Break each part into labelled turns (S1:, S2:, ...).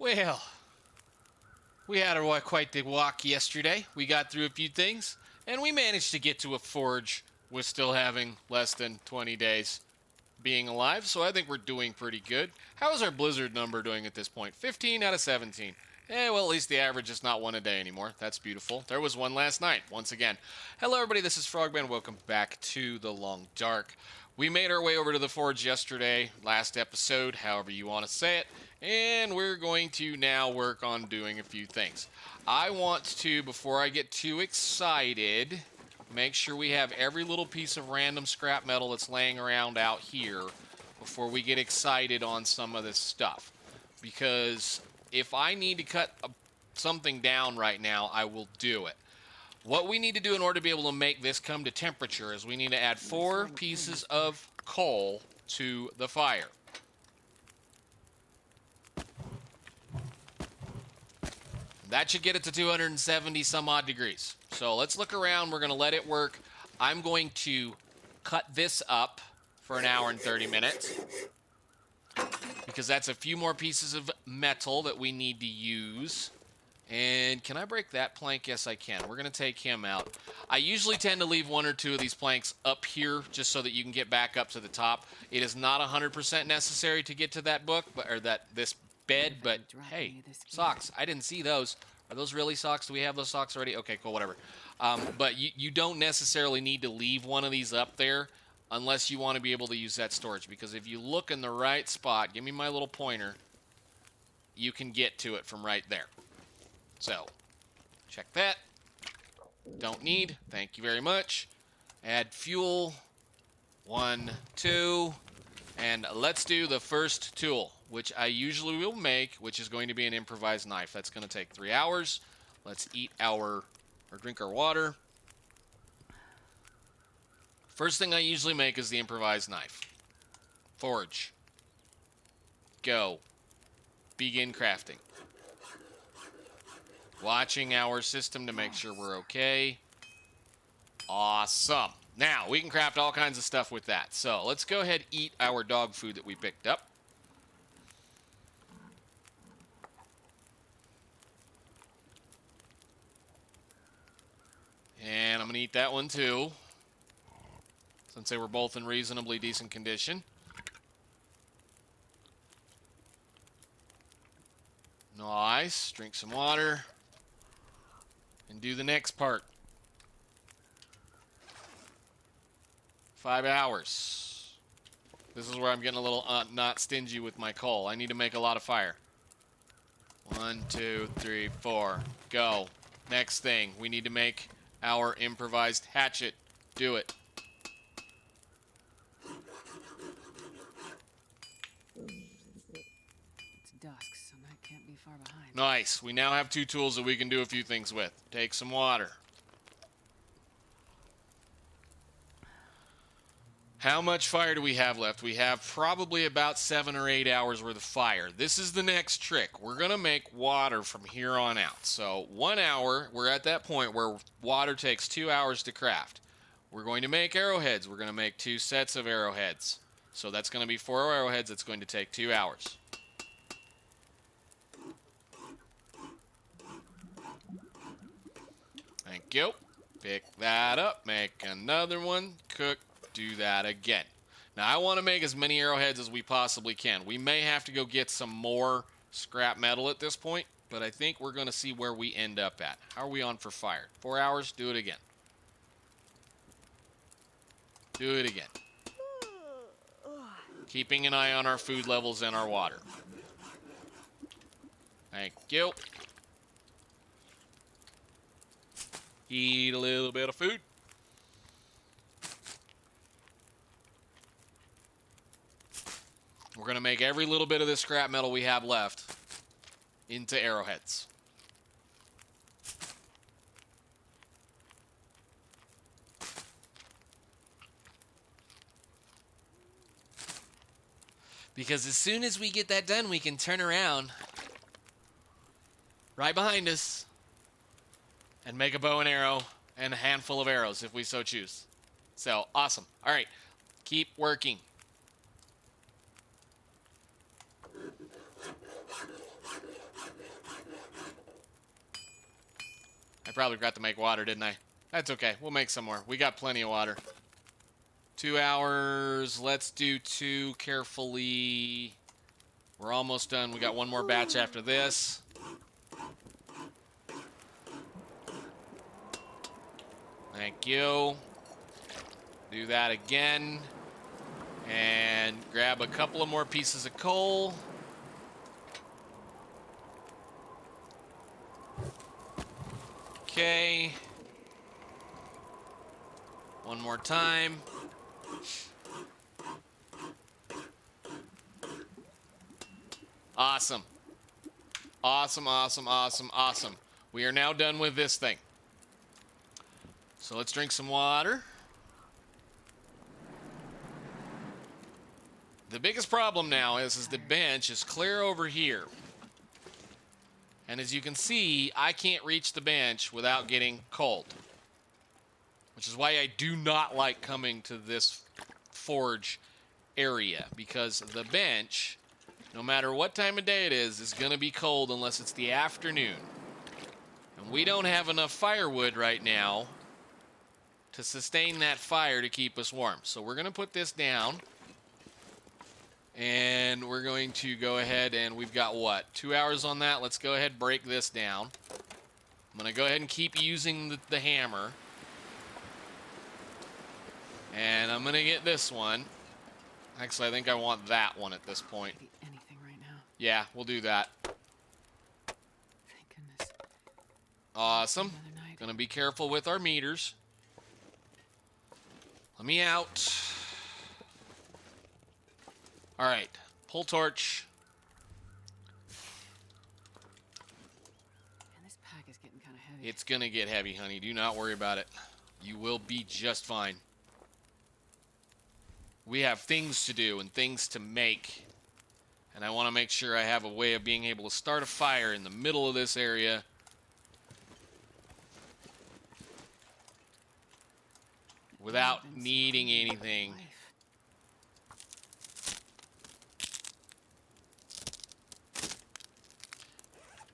S1: Well, we had quite the walk yesterday. We got through a few things, and we managed to get to a forge with still having less than 20 days being alive, so I think we're doing pretty good. How is our blizzard number doing at this point? 15 out of 17. Well, at least the average is not one a day anymore. That's beautiful. There was one last night, once again. Hello, everybody. This is Frogman. Welcome back to The Long Dark. We made our way over to the forge yesterday, last episode, however you want to say it, and we're going to now work on doing a few things. I want to, before I get too excited, make sure we have every little piece of random scrap metal that's laying around out here before we get excited on some of this stuff. Because if I need to cut something down right now, I will do it. What we need to do in order to be able to make this come to temperature is we need to add 4 pieces of coal to the fire. That should get it to 270 some odd degrees. So let's look around. We're going to let it work. I'm going to cut this up for an hour and 30 minutes because that's a few more pieces of metal that we need to use. And can I break that plank? Yes, I can. We're going to take him out. I usually tend to leave 1 or 2 of these planks up here just so that you can get back up to the top. It is not 100% necessary to get to that book, or this bed, but hey, socks. I didn't see those. Are those really socks? Do we have those socks already? Okay, cool, whatever. But you don't necessarily need to leave one of these up there unless you want to be able to use that storage, because if you look in the right spot, give me my little pointer, you can get to it from right there. So, check that. Don't need. Thank you very much. Add fuel. 1, 2. And let's do the first tool, which I usually will make, which is going to be an improvised knife. That's going to take 3 hours. Let's eat or drink our water. First thing I usually make is the improvised knife. Forge. Go. Begin crafting. Watching our system to make sure we're okay. Awesome. Now, we can craft all kinds of stuff with that. So, let's go ahead and eat our dog food that we picked up. And I'm going to eat that one too, since they were both in reasonably decent condition. Nice. Drink some water. And do the next part. 5 hours. This is where I'm getting a little not stingy with my coal. I need to make a lot of fire. 1, 2, 3, 4. Go. Next thing. We need to make our improvised hatchet. Do it.
S2: It's dusk, so night can't be far behind.
S1: Nice. We now have 2 tools that we can do a few things with. Take some water. How much fire do we have left? We have probably about 7 or 8 hours worth of fire. This is the next trick. We're going to make water from here on out. So 1 hour, we're at that point where water takes 2 hours to craft. We're going to make arrowheads. We're going to make 2 sets of arrowheads. So that's going to be 4 arrowheads. It's going to take 2 hours. Thank you. Pick that up. Make another one. Cook. Do that again. Now, I want to make as many arrowheads as we possibly can. We may have to go get some more scrap metal at this point, but I think we're going to see where we end up at. How are we on for fire? 4 hours? Do it again. Do it again. Keeping an eye on our food levels and our water. Thank you. Eat a little bit of food. We're going to make every little bit of this scrap metal we have left into arrowheads. Because as soon as we get that done, we can turn around right behind us and make a bow and arrow and a handful of arrows if we so choose. So, awesome. All right, keep working. probably forgot to make water, didn't I? That's okay. We'll make some more. We got plenty of water. 2 hours. Let's do 2 carefully. We're almost done. We got one more batch after this. Thank you. Do that again. And grab a couple of more pieces of coal. Okay. One more time. Awesome. Awesome, awesome, awesome, awesome. We are now done with this thing. So let's drink some water. The biggest problem now is the bench is clear over here. And as you can see, I can't reach the bench without getting cold. Which is why I do not like coming to this forge area. Because the bench, no matter what time of day it is going to be cold unless it's the afternoon. And we don't have enough firewood right now to sustain that fire to keep us warm. So we're going to put this down. And we're going to go ahead and we've got what? 2 hours on that. Let's go ahead and break this down. I'm going to go ahead and keep using the hammer. And I'm going to get this one. Actually, I think I want that one at this point.
S2: Anything right now.
S1: Yeah, we'll do that.
S2: Thank goodness.
S1: Awesome. Going to be careful with our meters. Let me out. All right, pull torch.
S2: Man, this pack is getting kind of heavy.
S1: It's gonna get heavy, honey. Do not worry about it. You will be just fine. We have things to do and things to make. And I want to make sure I have a way of being able to start a fire in the middle of this area. Without needing anything.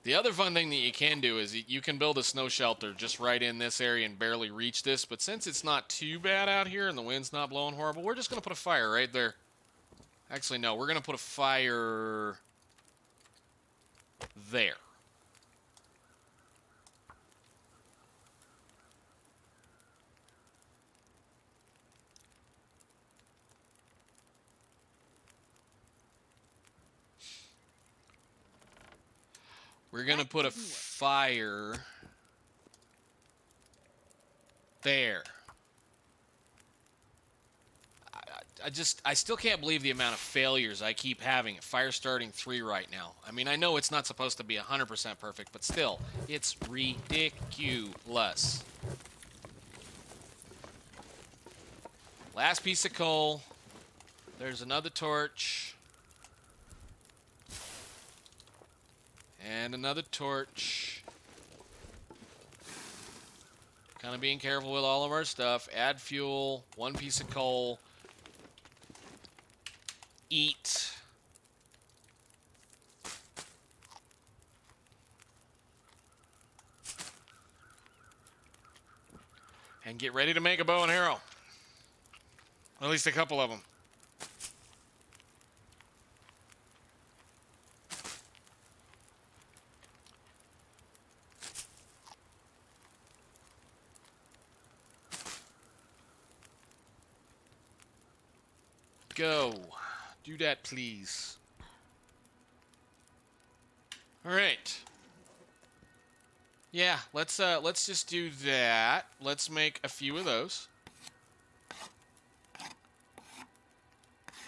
S1: The other fun thing that you can do is you can build a snow shelter just right in this area and barely reach this. But since it's not too bad out here and the wind's not blowing horrible, we're just going to put a fire right there. Actually, no, we're going to put a fire there. We're going to put a fire there. I still can't believe the amount of failures I keep having at fire starting 3 right now. I mean, I know it's not supposed to be 100% perfect, but still, it's ridiculous. Last piece of coal. There's another torch. And another torch. Kind of being careful with all of our stuff. Add fuel. 1 piece of coal. Eat. And get ready to make a bow and arrow. At least a couple of them. Go. Do that, please. All right. Yeah, let's just do that. Let's make a few of those.
S2: I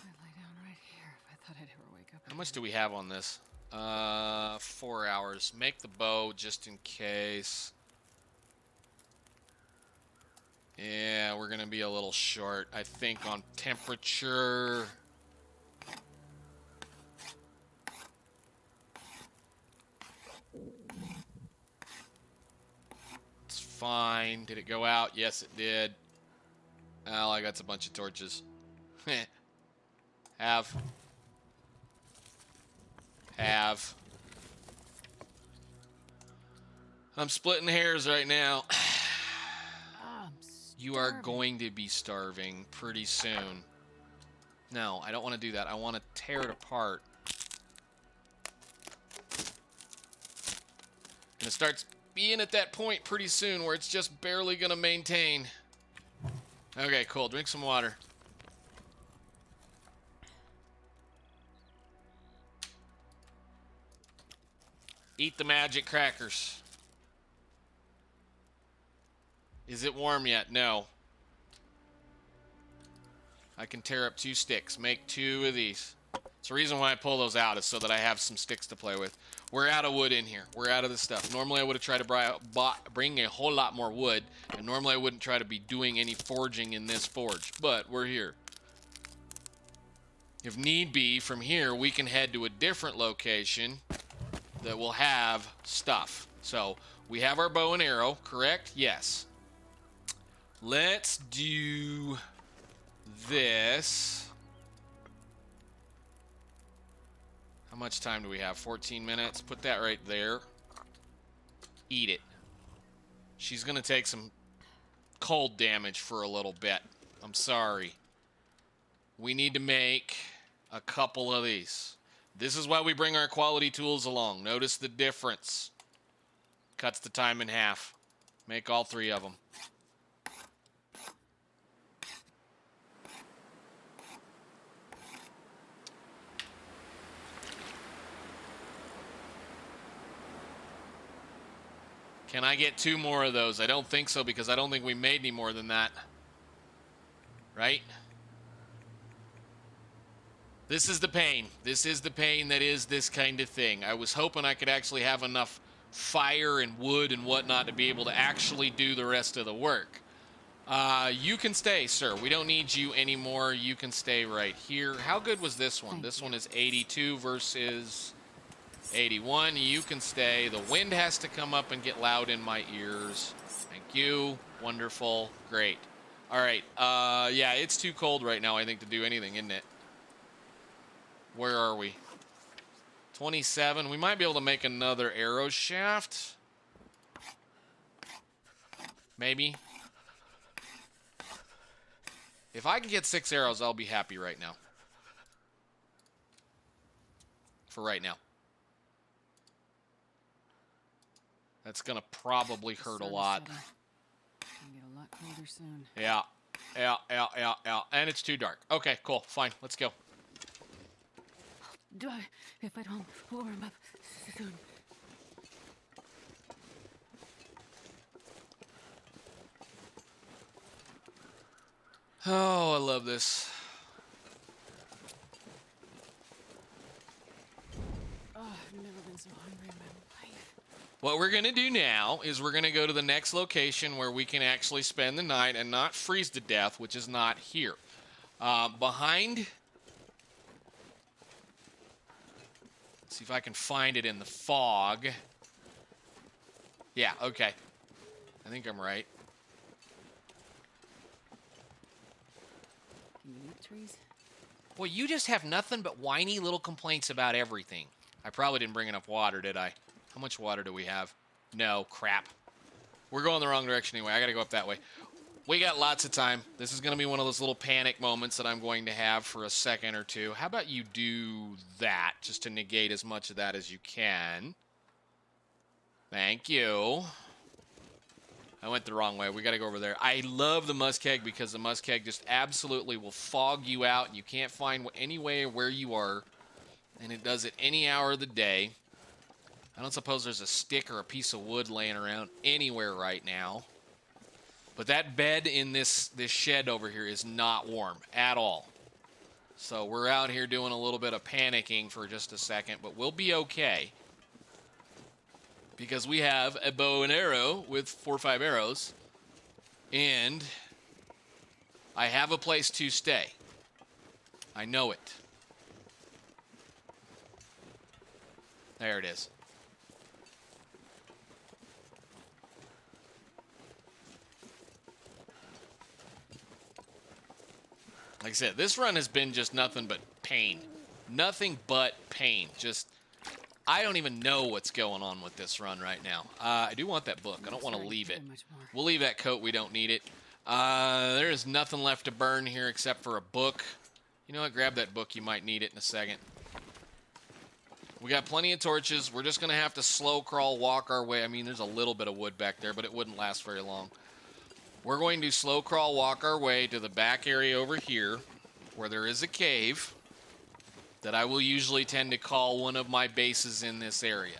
S2: lay down right here if I thought I'd ever wake up.
S1: How much do we have on this? 4 hours. Make the bow just in case. Yeah, we're gonna be a little short, I think, on temperature. It's fine. Did it go out? Yes, it did. Oh, I got a bunch of torches. Have. I'm splitting hairs right now.
S2: I'm
S1: You are
S2: starving.
S1: going to be starving pretty soon. No, I don't want to do that. I want to tear it apart. And it starts being at that point pretty soon where it's just barely going to maintain. Okay, cool. Drink some water. Eat the magic crackers. Is it warm yet? No. I can tear up 2 sticks. Make 2 of these. So the reason why I pull those out is so that I have some sticks to play with. We're out of wood in here. We're out of this stuff. Normally I would have tried to bring a whole lot more wood, and normally I wouldn't try to be doing any forging in this forge, but we're here. If need be, from here we can head to a different location that will have stuff. So we have our bow and arrow, correct? Yes. Let's do this. How much time do we have? 14 minutes. Put that right there. Eat it. She's going to take some cold damage for a little bit. I'm sorry. We need to make a couple of these. This is why we bring our quality tools along. Notice the difference. Cuts the time in half. Make all 3 of them. Can I get 2 more of those? I don't think so, because I don't think we made any more than that. Right? This is the pain. This is the pain that is this kind of thing. I was hoping I could actually have enough fire and wood and whatnot to be able to actually do the rest of the work. You can stay, sir. We don't need you anymore. You can stay right here. How good was this one? This one is 82 versus 81. You can stay. The wind has to come up and get loud in my ears. Thank you. Wonderful. Great. All right. Yeah, it's too cold right now, I think, to do anything, isn't it? Where are we? 27. We might be able to make another arrow shaft. Maybe. If I can get 6 arrows, I'll be happy right now. For right now. That's going to probably hurt a lot.
S2: Gonna get a lot colder soon.
S1: Yeah. And it's too dark. Okay, cool. Fine. Let's go.
S2: If I don't warm up soon.
S1: Oh, I love this.
S2: Oh, I've never been so hungry in my life.
S1: What we're going to do now is we're going to go to the next location where we can actually spend the night and not freeze to death, which is not here. Behind... Let's see if I can find it in the fog. Yeah, okay. I think I'm right.
S2: Can you eat trees?
S1: Well, you just have nothing but whiny little complaints about everything. I probably didn't bring enough water, did I? How much water do we have? No, crap. We're going the wrong direction anyway. I gotta go up that way. We got lots of time. This is gonna be one of those little panic moments that I'm going to have for a second or two. How about you do that, just to negate as much of that as you can? Thank you. I went the wrong way. We gotta go over there. I love the muskeg because the muskeg just absolutely will fog you out, and you can't find any way where you are, and it does it any hour of the day. I don't suppose there's a stick or a piece of wood laying around anywhere right now. But that bed in this shed over here is not warm at all. So we're out here doing a little bit of panicking for just a second, but we'll be okay. Because we have a bow and arrow with 4 or 5 arrows. And I have a place to stay. I know it. There it is. Like I said, this run has been just nothing but pain. Nothing but pain. Just I don't even know what's going on with this run right now. I do want that book. I don't want to leave it. We'll leave that coat. We don't need it. There is nothing left to burn here except for a book. You know what? Grab that book. You might need it in a second. We got plenty of torches. We're just going to have to slow crawl, walk our way. I mean, there's a little bit of wood back there, but it wouldn't last very long. We're going to slow crawl, walk our way to the back area over here where there is a cave that I will usually tend to call one of my bases in this area.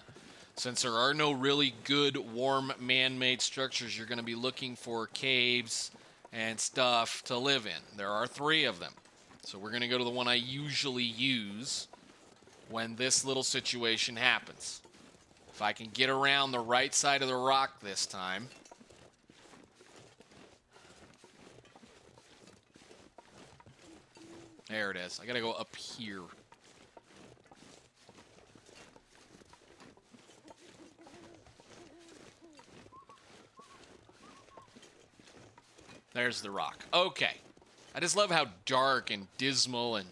S1: Since there are no really good, warm, man-made structures, you're going to be looking for caves and stuff to live in. There are 3 of them. So we're going to go to the one I usually use when this little situation happens. If I can get around the right side of the rock this time. There it is. I got to go up here. There's the rock. Okay. I just love how dark and dismal and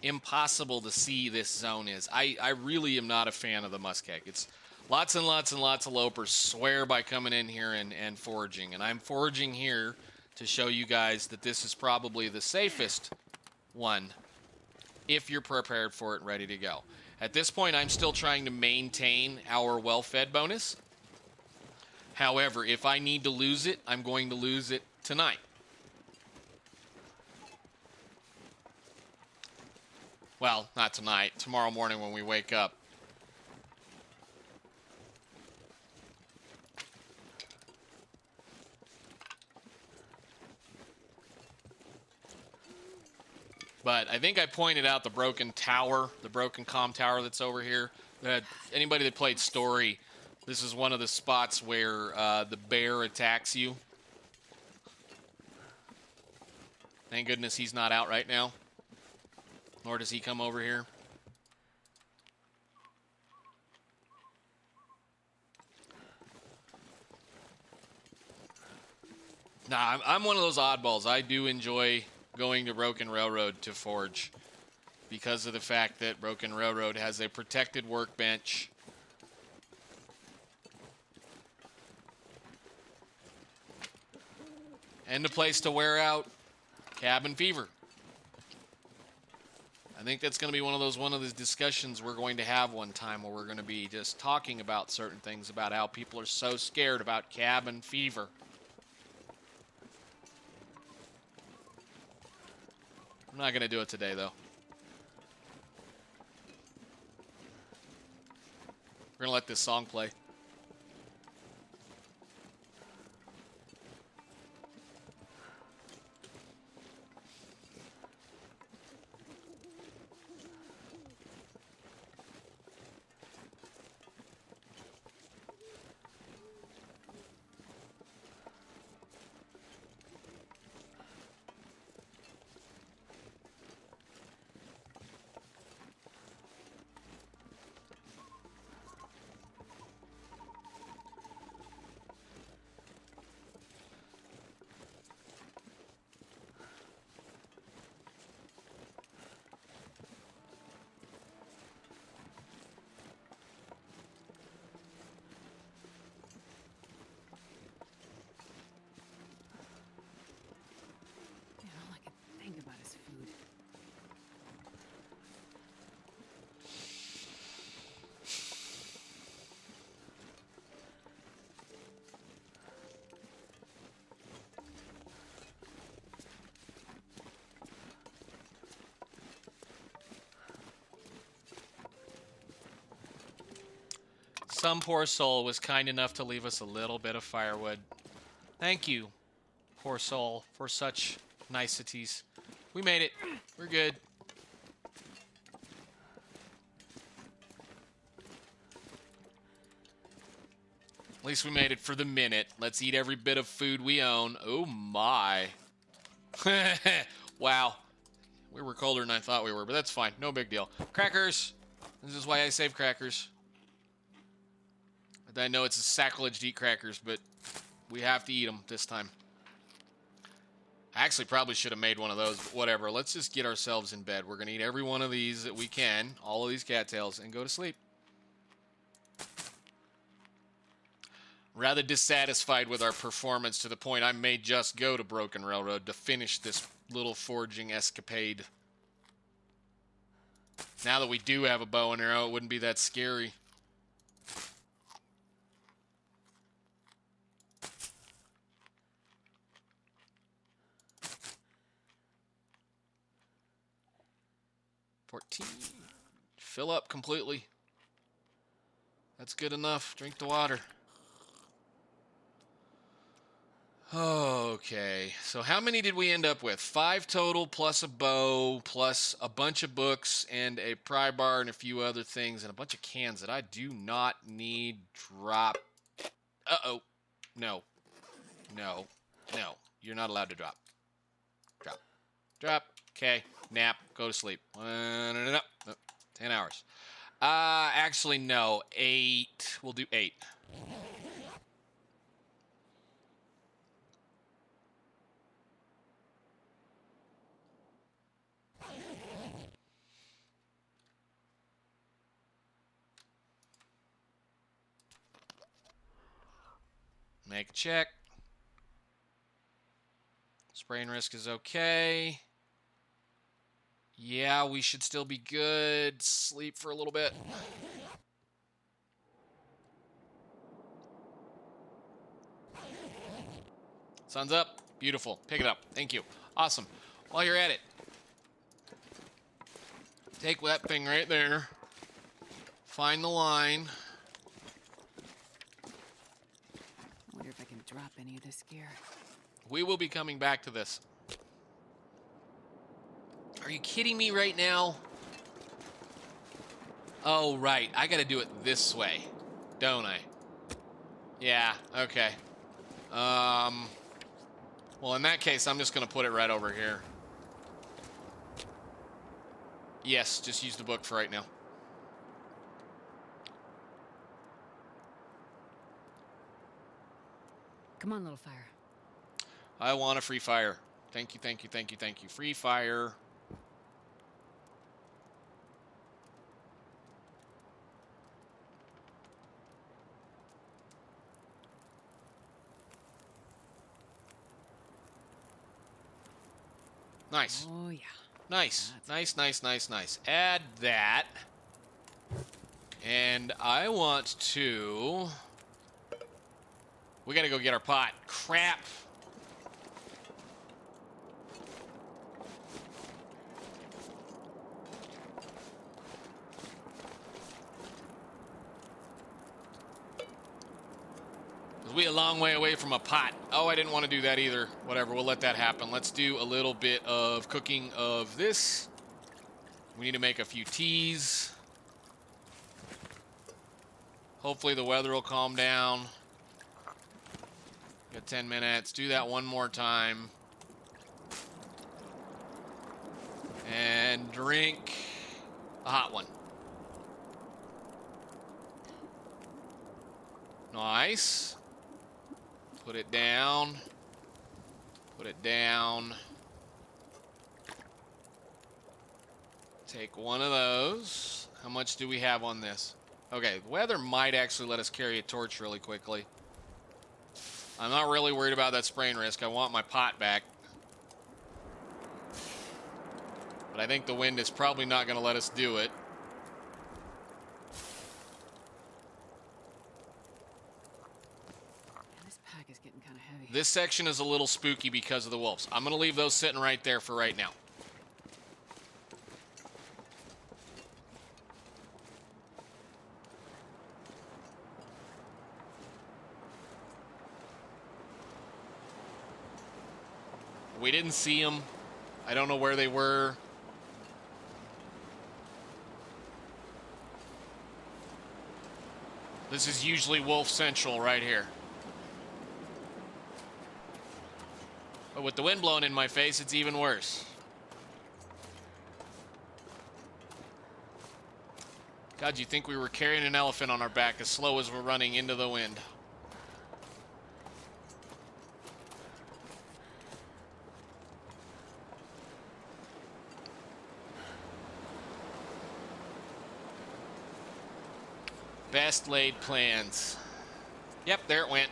S1: impossible to see this zone is. I really am not a fan of the muskeg. It's lots and lots and lots of lopers swear by coming in here and foraging. And I'm foraging here to show you guys that this is probably the safest one if you're prepared for it and ready to go. At this point, I'm still trying to maintain our well-fed bonus. However, if I need to lose it, I'm going to lose it tonight. Well, not tonight. Tomorrow morning when we wake up. But I think I pointed out the broken tower, the broken comm tower that's over here. Anybody that played Story, this is one of the spots where the bear attacks you. Thank goodness he's not out right now. Nor does he come over here. Nah, I'm one of those oddballs. I do enjoy going to Broken Railroad to forge because of the fact that Broken Railroad has a protected workbench. And a place to wear out cabin fever. I think that's going to be one of the discussions we're going to have one time where we're going to be just talking about certain things about how people are so scared about cabin fever. I'm not going to do it today, though. We're going to let this song play. Some poor soul was kind enough to leave us a little bit of firewood. Thank you, poor soul, for such niceties. We made it. We're good. At least we made it for the minute. Let's eat every bit of food we own. Oh my. Wow. We were colder than I thought we were, but that's fine. No big deal. Crackers. This is why I save crackers. I know it's a sacrilege to eat crackers, but we have to eat them this time. I actually probably should have made one of those, but whatever. Let's just get ourselves in bed. We're going to eat every one of these that we can, all of these cattails, and go to sleep. Rather dissatisfied with our performance to the point I may just go to Broken Railroad to finish this little forging escapade. Now that we do have a bow and arrow, it wouldn't be that scary. Fill up completely. That's good enough. Drink the water. Okay, so how many did we end up with? 5 total, plus a bow, plus a bunch of books, and a pry bar, and a few other things, and a bunch of cans that I do not need. Drop. Uh-oh. No. No. No. You're not allowed to drop. Drop. Drop. Okay. Nap. Go to sleep. No. 10 hours. Actually, no. 8. We'll do 8. Make a check. Sprain risk is okay. Yeah, we should still be good. Sleep for a little bit. Sun's up. Beautiful. Pick it up. Thank you. Awesome. While you're at it, take that thing right there. Find the line.
S2: I wonder if I can drop any of this gear.
S1: We will be coming back to this. Are you kidding me right now? Oh, right. I gotta do it this way, don't I? Yeah, okay. Well, in that case, I'm just gonna put it right over here. Yes, just use the book for right now.
S2: Come on, little fire.
S1: I want a free fire. Thank you, thank you, thank you, thank you. Free fire. Nice.
S2: Oh, yeah.
S1: Nice. Nice, nice, nice, nice. Add that. And I want to... We gotta go get our pot. Crap. We a long way away from a pot. Oh, I didn't want to do that either. Whatever, we'll let that happen. Let's do a little bit of cooking of this. We need to make a few teas. Hopefully the weather will calm down. Got 10 minutes. Do that one more time. And drink a hot one. Nice. Put it down. Put it down. Take one of those. How much do we have on this? Okay, the weather might actually let us carry a torch really quickly. I'm not really worried about that sprain risk. I want my pot back. But I think the wind is probably not going to let us do it. This section is a little spooky because of the wolves. I'm going to leave those sitting right there for right now. We didn't see them. I don't know where they were. This is usually Wolf Central right here. But with the wind blowing in my face, it's even worse. God, you'd think we were carrying an elephant on our back as slow as we're running into the wind. Best laid plans. Yep, there it went.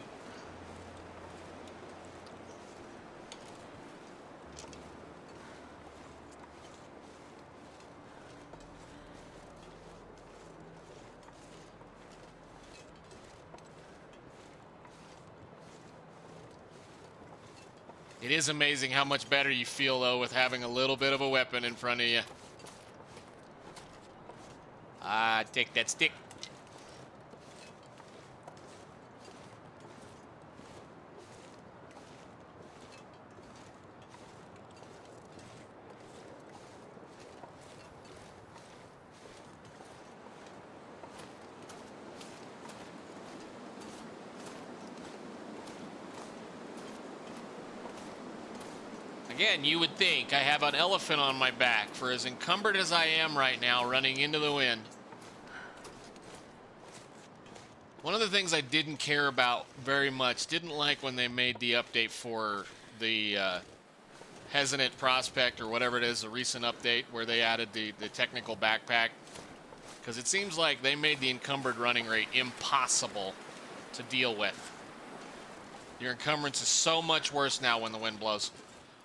S1: It is amazing how much better you feel, though, with having a little bit of a weapon in front of you. Ah, take that stick. Again, you would think I have an elephant on my back for as encumbered as I am right now running into the wind. One of the things I didn't care about very much, didn't like when they made the update for the Hesitant Prospect or whatever it is, the recent update where they added the technical backpack. Because it seems like they made the encumbered running rate impossible to deal with. Your encumbrance is so much worse now when the wind blows.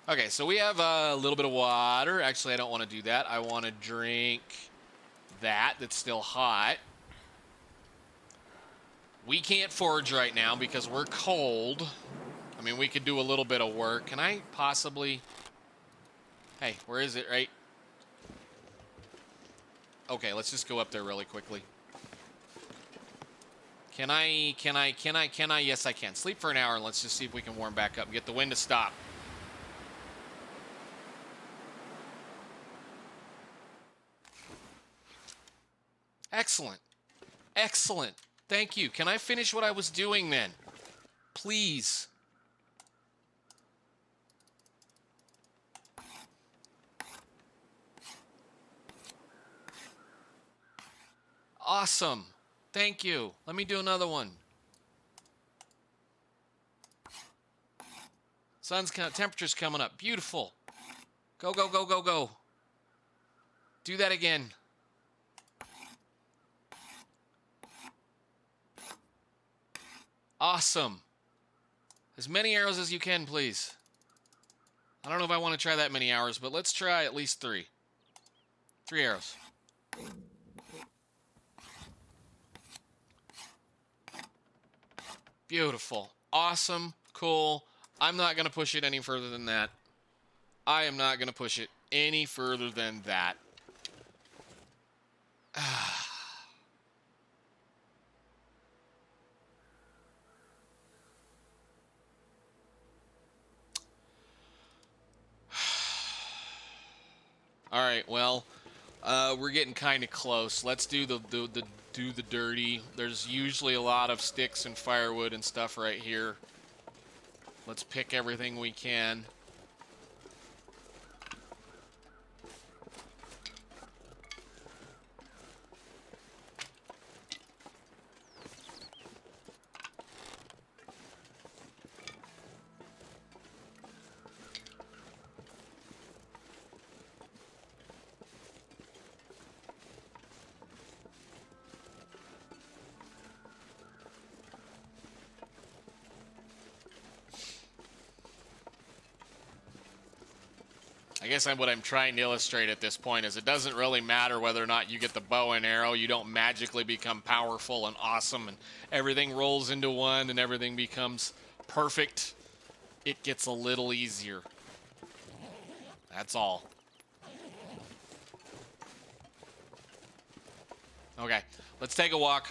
S1: Okay, so we have a little bit of water. Actually, I don't want to do that. I want to drink that's still hot. We can't forage right now because we're cold. I mean, we could do a little bit of work. Can I possibly... Hey, where is it, right? Okay, let's just go up there really quickly. Can I? Yes, I can. Sleep for an hour and let's just see if we can warm back up and get the wind to stop. Excellent. Excellent. Thank you. Can I finish what I was doing then? Please. Awesome. Thank you. Let me do another one. Temperature's coming up. Beautiful. Go, go, go, go, go. Do that again. Awesome. As many arrows as you can, please. I don't know if I want to try that many hours, but let's try at least 3. 3 arrows. Beautiful. Awesome. Cool. I'm not going to push it any further than that. I am not going to push it any further than that. All right, well, we're getting kind of close. Let's do the dirty. There's usually a lot of sticks and firewood and stuff right here. Let's pick everything we can. I guess what I'm trying to illustrate at this point is it doesn't really matter whether or not you get the bow and arrow. You don't magically become powerful and awesome and everything rolls into one and everything becomes perfect. It gets a little easier. That's all. Okay, let's take a walk.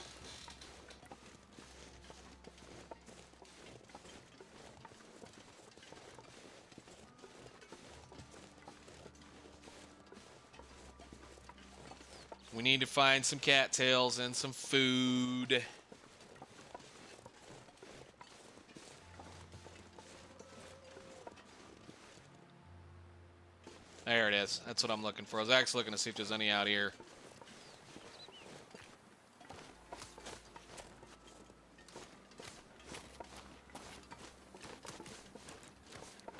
S1: We need to find some cattails and some food. There it is. That's what I'm looking for. I was actually looking to see if there's any out here.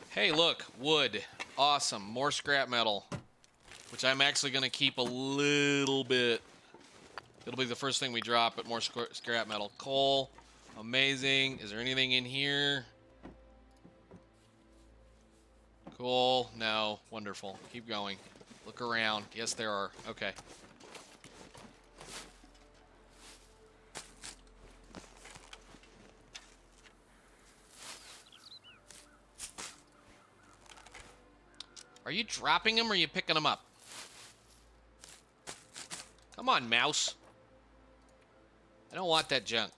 S1: Hey, look. Wood. Awesome. More scrap metal. Which I'm actually going to keep a little bit. It'll be the first thing we drop, but more scrap metal. Coal. Amazing. Is there anything in here? Cool. No. Wonderful. Keep going. Look around. Yes, there are. Okay. Are you dropping them or are you picking them up? Come on, mouse. I don't want that junk.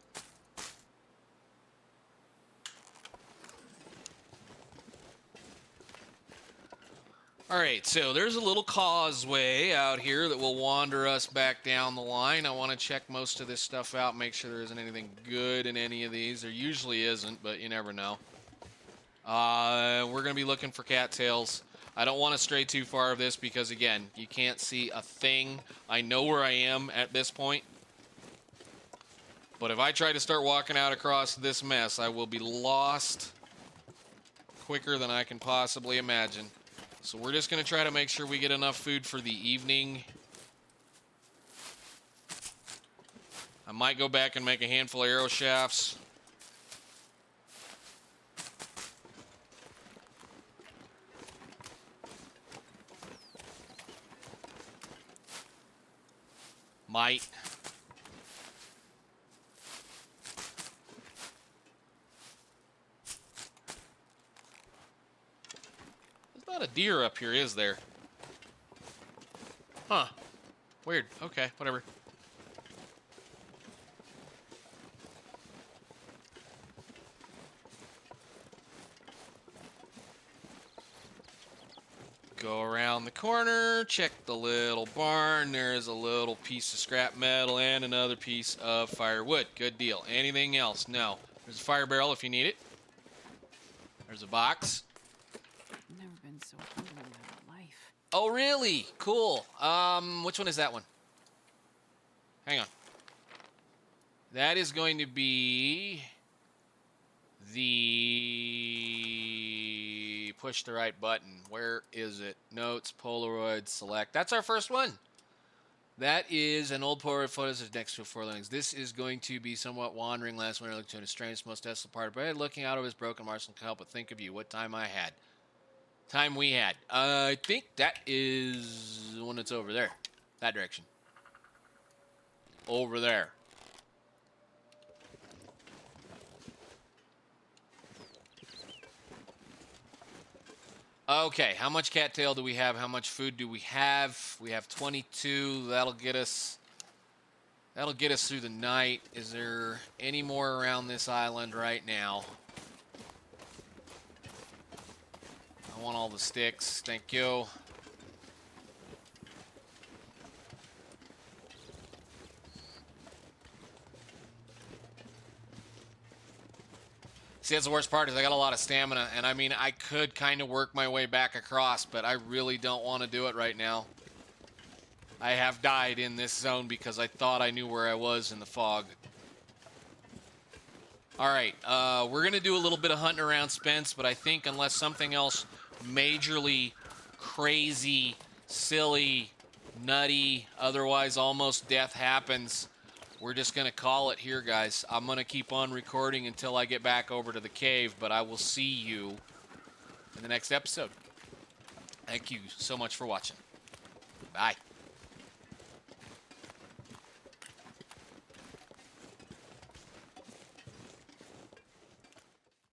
S1: Alright, so there's a little causeway out here that will wander us back down the line. I want to check most of this stuff out, make sure there isn't anything good in any of these. There usually isn't, but you never know. We're going to be looking for cattails. I don't want to stray too far of this because, again, you can't see a thing. I know where I am at this point. But if I try to start walking out across this mess, I will be lost quicker than I can possibly imagine. So we're just going to try to make sure we get enough food for the evening. I might go back and make a handful of arrow shafts. Might. There's not a deer up here, is there? Huh. Weird. Okay, whatever. Go around the corner, check the little barn. There's a little piece of scrap metal and another piece of firewood. Good deal. Anything else? No. There's a fire barrel if you need it. There's a box.
S2: Never been so hungry in my life.
S1: Oh, really? Cool. Which one is that one? Hang on. That is going to be the push the right button. Where is it? Notes, Polaroid, select. That's our first one. That is an old Polaroid photos of next to 4 legs. This is going to be somewhat wandering last winter, looked to an estranged, most desolate part of bread, looking out of his broken Marshall can help but think of you. What time I had. Time we had. I think that is the one that's over there. That direction. Over there. Okay, how much cattail do we have? How much food do we have? We have 22. That'll get us through the night. Is there any more around this island right now? I want all the sticks. Thank you. See, that's the worst part is I got a lot of stamina, and I mean, I could kind of work my way back across, but I really don't want to do it right now. I have died in this zone because I thought I knew where I was in the fog. Alright, we're going to do a little bit of hunting around Spence, but I think unless something else majorly crazy, silly, nutty, otherwise almost death happens, we're just going to call it here, guys. I'm going to keep on recording until I get back over to the cave, but I will see you in the next episode. Thank you so much for watching. Bye.